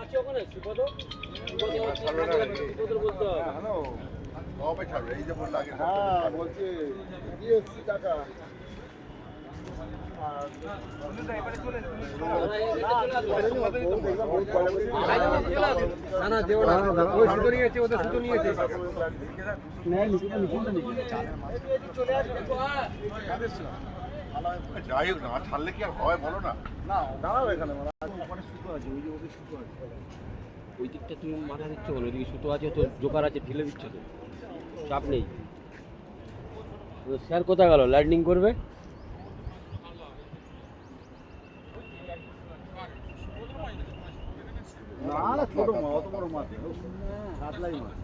আছে ওখানে সুপদ সুপদ বলতে হবে হ্যালো কবে ছাড়বে এই যে বললা আগে হ্যাঁ বলছি দিয়েছি টাকা না দেও না ওই সুতো নিয়েছে ওদের সুতো নিয়েছে চলে আসবে যাই হোক না ছাড়লে কি আর হয় বলো না না দাঁড়াও এখানে ওখানে সুতো আছে ওই যে ওদের সুতো আছে ওই দিকটা তুমি মাথা দিচ্ছ বলো ওইদিকে সুতো আছে তো জোকার আছে ঢেলে দিচ্ছ তো চাপ নেই স্যার কোথায় গেল লাইটনিং করবে না না ছোট মাছ অত বড় মাছ কাতলাই মাছ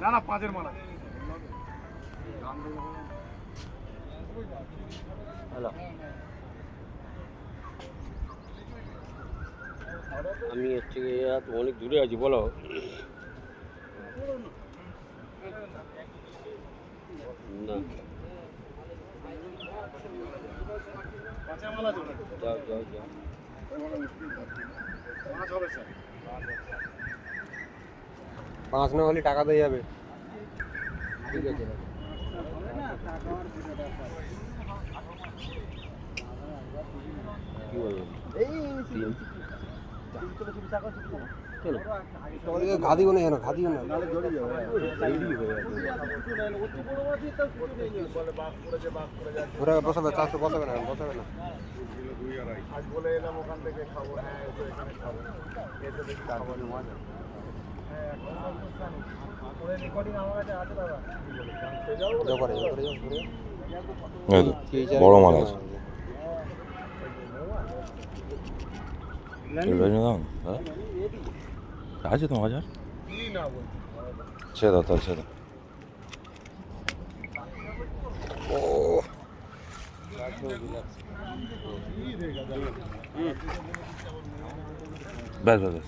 না না পাঁচের মালা হ্যালো আমি হচ্ছে অনেক দূরে আছি বলো না যাও যাও যাও পাঁচ না হলে টাকা দিয়ে যাবে ঠিক আছে কি বললাম ঘাদিও না কেন ঘাদিও না ঘুরে বসাবে চারশো বসাবে না বসাবে না আজ বলে এলাম ওখান থেকে খাবো হ্যাঁ এখানে খাবো এসে দেখি খাবো বড় মাছ আছে আছে তোমার বাজার ছেদা তার ছেদা ও ব্যাস ব্যাস ব্যাস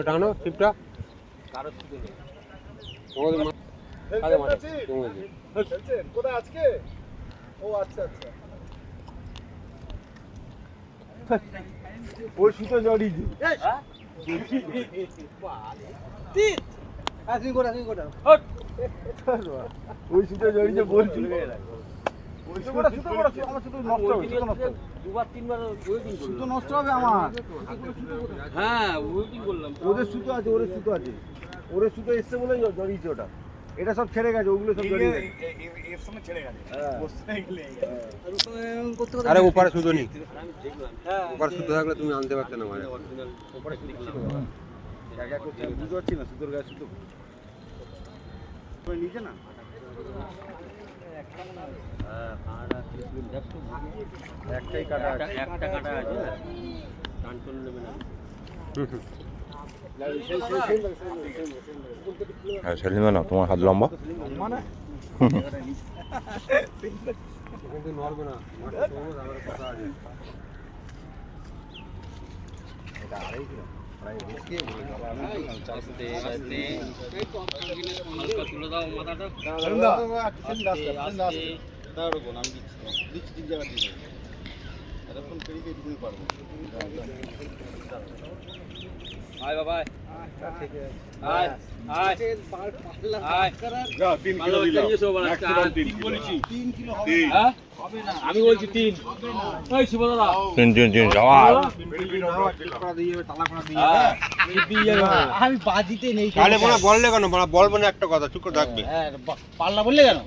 টানো টিপটা কারো সুতো নেই কোথায় আজকে ও আচ্ছা আচ্ছা ওই সুতো জড়িয়েছি ওই সুতো জড়িয়েছে বলছি সুতো নষ্ট হবে আমার হ্যাঁ ওয়েটিং করলাম ওদের সুতো আছে ওদের সুতো আছে ওদের সুতো এসছে বলে জড়িয়েছে ওটা এটা সব ছেড়ে গেছে ওগুলো সব জড়িয়ে গেছে এর সঙ্গে ছেড়ে গেছে আরে ওপারে সুতো নেই ওপারে সুতো থাকলে তুমি আনতে পারতে না মানে ওপারে সুতো জায়গা করছে বুঝতে পারছি না সুতোর গায়ে সুতো নিচে না একটাই কাটা একটা কাটা আছে টানটন নেবে না সেলিমে না তোমার হাত লম্বা নড়বে না তুলে দাও মাথাটা আয় বাবা আয় আয় আয় যা 3 কিলো দিলাম 3 বলেছি 3 কিলো হবে হ্যাঁ হবে না আমি বলছি 3 ওই শিব দাদা 3 যাওয়া টাকা দিয়ে টালা করা দিয়ে আমি বাজিতে নেই তাহলে বললে কেন বলবো না একটা কথা চুপ করে থাকবে হ্যাঁ পাল্লা বললে কেন